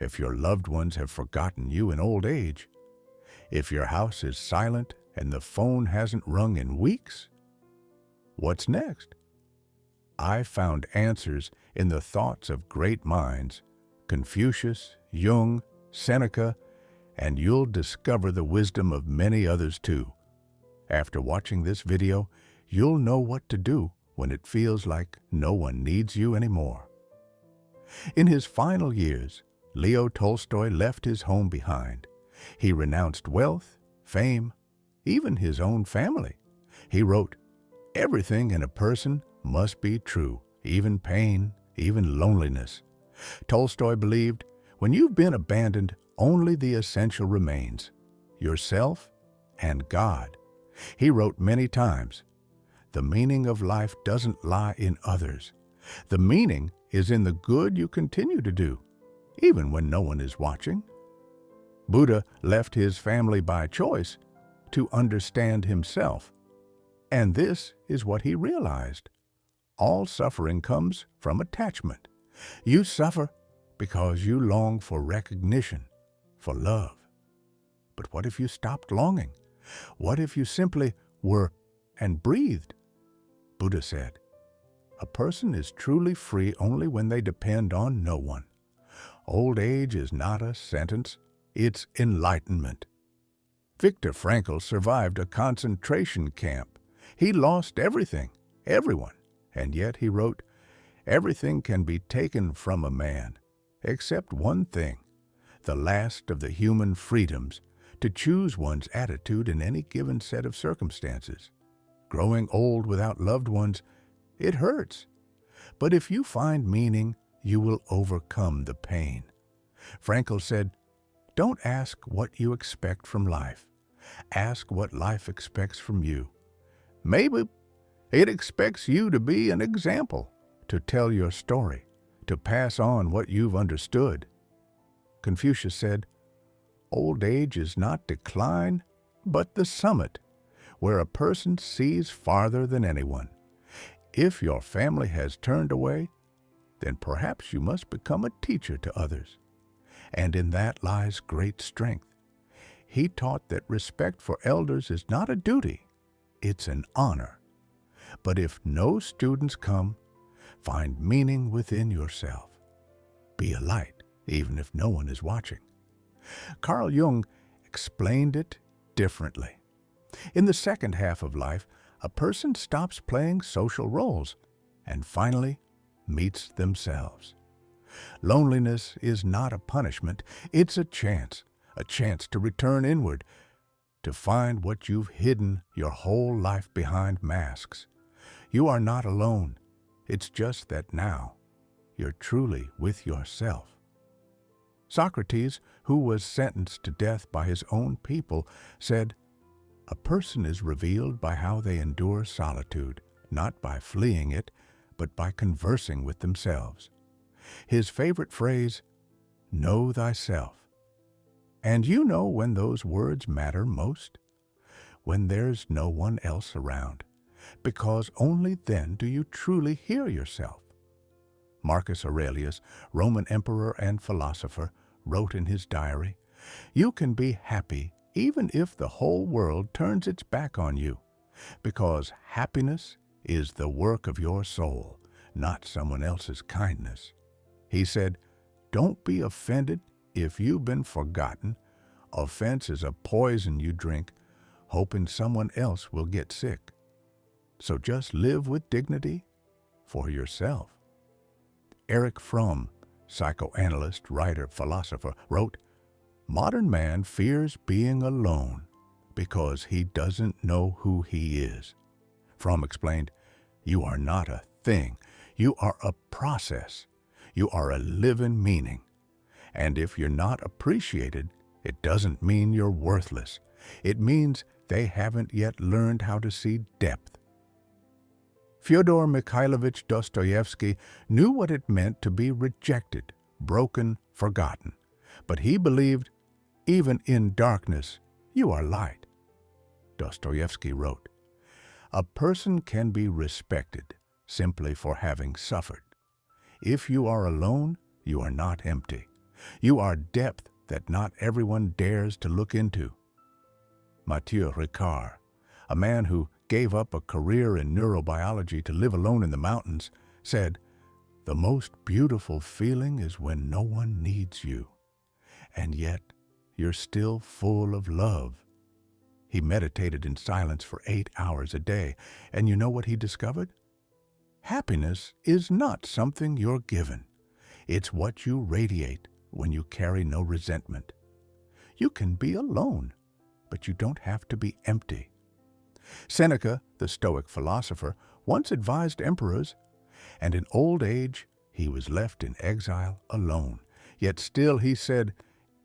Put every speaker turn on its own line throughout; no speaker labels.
if your loved ones have forgotten you in old age, if your house is silent and the phone hasn't rung in weeks? What's next? I found answers in the thoughts of great minds, Confucius, Jung, Seneca, and you'll discover the wisdom of many others too. After watching this video, you'll know what to do when it feels like no one needs you anymore. In his final years, Leo Tolstoy left his home behind. He renounced wealth, fame, even his own family. He wrote, "Everything in a person must be true, even pain, even loneliness." Tolstoy believed, when you've been abandoned, only the essential remains, yourself and God. He wrote many times, "The meaning of life doesn't lie in others. The meaning is in the good you continue to do, even when no one is watching." Buddha left his family by choice to understand himself. And this is what he realized. All suffering comes from attachment. You suffer because you long for recognition, for love. But what if you stopped longing? What if you simply were and breathed? Buddha said, "A person is truly free only when they depend on no one." Old age is not a sentence, it's enlightenment. Viktor Frankl survived a concentration camp. He lost everything, everyone, and yet he wrote, "Everything can be taken from a man, except one thing, the last of the human freedoms, to choose one's attitude in any given set of circumstances. Growing old without loved ones, it hurts. But if you find meaning, you will overcome the pain." Frankl said, "Don't ask what you expect from life. Ask what life expects from you. Maybe it expects you to be an example, to tell your story, to pass on what you've understood." Confucius said, "Old age is not decline, but the summit, where a person sees farther than anyone. If your family has turned away, then perhaps you must become a teacher to others. And in that lies great strength." He taught that respect for elders is not a duty, it's an honor. But if no students come, find meaning within yourself. Be a light, even if no one is watching. Carl Jung explained it differently. In the second half of life, a person stops playing social roles and finally meets themselves. Loneliness is not a punishment, it's a chance to return inward, to find what you've hidden your whole life behind masks. You are not alone, it's just that now you're truly with yourself. Socrates, who was sentenced to death by his own people, said, "A person is revealed by how they endure solitude, not by fleeing it, but by conversing with themselves." His favorite phrase, "Know thyself." And you know when those words matter most? When there's no one else around, because only then do you truly hear yourself. Marcus Aurelius, Roman emperor and philosopher, wrote in his diary, "You can be happy even if the whole world turns its back on you, because happiness is the work of your soul, not someone else's kindness." He said, "Don't be offended if you've been forgotten. Offense is a poison you drink, hoping someone else will get sick. So just live with dignity for yourself." Erich Fromm, psychoanalyst, writer, philosopher, wrote, "Modern man fears being alone because he doesn't know who he is." Fromm explained, "You are not a thing, you are a process. You are a living meaning. And if you're not appreciated, it doesn't mean you're worthless. It means they haven't yet learned how to see depth." Fyodor Mikhailovich Dostoevsky knew what it meant to be rejected, broken, forgotten. But he believed, even in darkness, you are light. Dostoevsky wrote, "A person can be respected simply for having suffered. If you are alone, you are not empty. You are depth that not everyone dares to look into. Mathieu Ricard, a man who gave up a career in neurobiology to live alone in the mountains, said, "The most beautiful feeling is when no one needs you, and yet you're still full of love." He meditated in silence for 8 hours a day, and you know what he discovered? Happiness is not something you're given. It's what you radiate when you carry no resentment. You can be alone, but you don't have to be empty. Seneca, the Stoic philosopher, once advised emperors, and in old age he was left in exile alone. Yet still he said,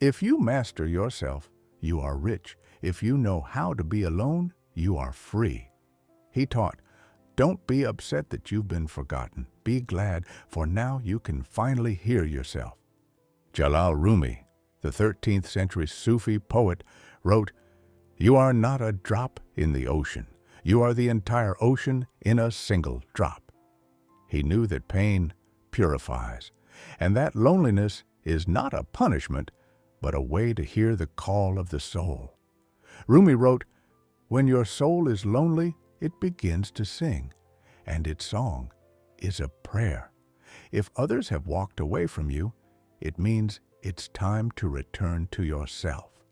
"If you master yourself, you are rich. If you know how to be alone, you are free." He taught, "Don't be upset that you've been forgotten. Be glad, for now you can finally hear yourself." Jalal Rumi, the 13th century Sufi poet, wrote, "You are not a drop in the ocean. You are the entire ocean in a single drop." He knew that pain purifies, and that loneliness is not a punishment, but a way to hear the call of the soul. Rumi wrote, "When your soul is lonely, it begins to sing, and its song is a prayer. If others have walked away from you, it means it's time to return to yourself."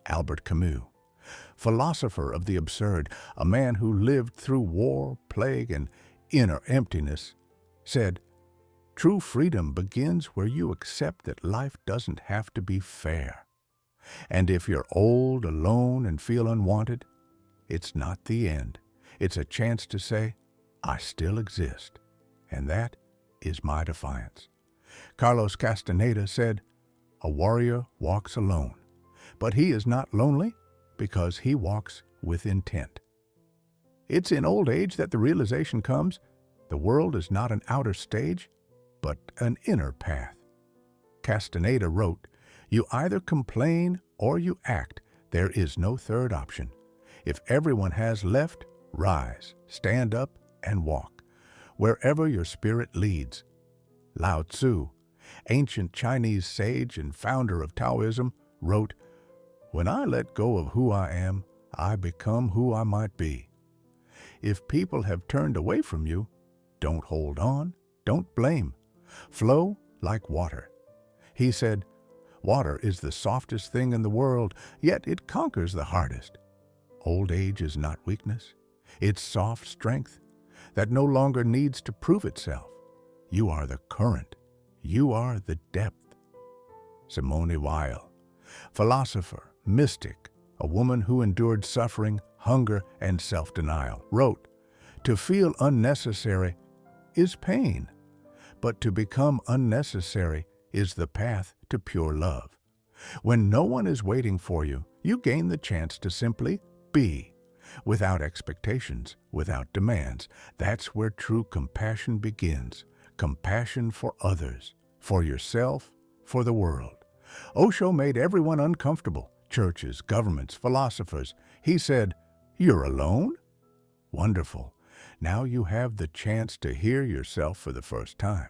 Albert Camus, philosopher of the absurd, a man who lived through war, plague, and inner emptiness, said, "True freedom begins where you accept that life doesn't have to be fair. And if you're old, alone, and feel unwanted, it's not the end. It's a chance to say, 'I still exist,' and that is my defiance." Carlos Castaneda said, "A warrior walks alone, but he is not lonely because he walks with intent." It's in old age that the realization comes, the world is not an outer stage, but an inner path. Castaneda wrote, "You either complain or you act. There is no third option. If everyone has left, rise, stand up, and walk, wherever your spirit leads." Lao Tzu, ancient Chinese sage and founder of Taoism, wrote, "When I let go of who I am, I become who I might be." If people have turned away from you, don't hold on, don't blame. Flow like water. He said, "Water is the softest thing in the world, yet it conquers the hardest." Old age is not weakness. It's soft strength that no longer needs to prove itself. You are the current. You are the depth. Simone Weil, philosopher, mystic, a woman who endured suffering, hunger, and self-denial, wrote, "To feel unnecessary is pain, but to become unnecessary is the path to pure love. When no one is waiting for you, you gain the chance to simply be, without expectations, without demands. That's where true compassion begins. Compassion for others, for yourself, for the world." Osho made everyone uncomfortable, churches, governments, philosophers. He said, "You're alone? Wonderful. Now you have the chance to hear yourself for the first time."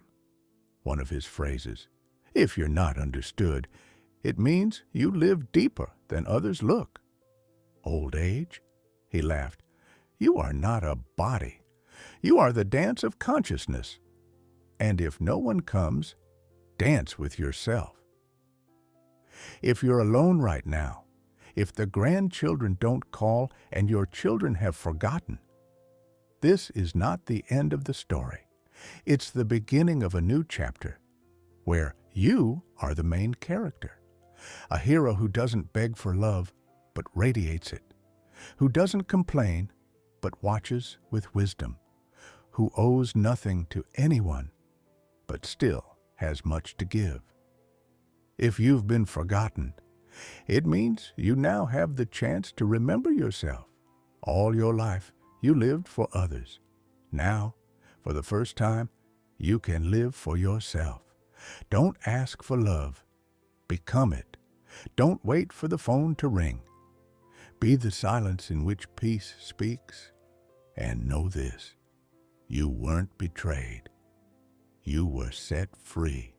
One of his phrases, "If you're not understood, it means you live deeper than others look." Old age? He laughed. "You are not a body. You are the dance of consciousness. And if no one comes, dance with yourself." If you're alone right now, if the grandchildren don't call and your children have forgotten, this is not the end of the story. It's the beginning of a new chapter where you are the main character. A hero who doesn't beg for love, but radiates it. Who doesn't complain, but watches with wisdom. Who owes nothing to anyone, but still has much to give. If you've been forgotten, it means you now have the chance to remember yourself. All your life, you lived for others. Now, for the first time, you can live for yourself. Don't ask for love. Become it. Don't wait for the phone to ring. Be the silence in which peace speaks. And know this, you weren't betrayed. You were set free.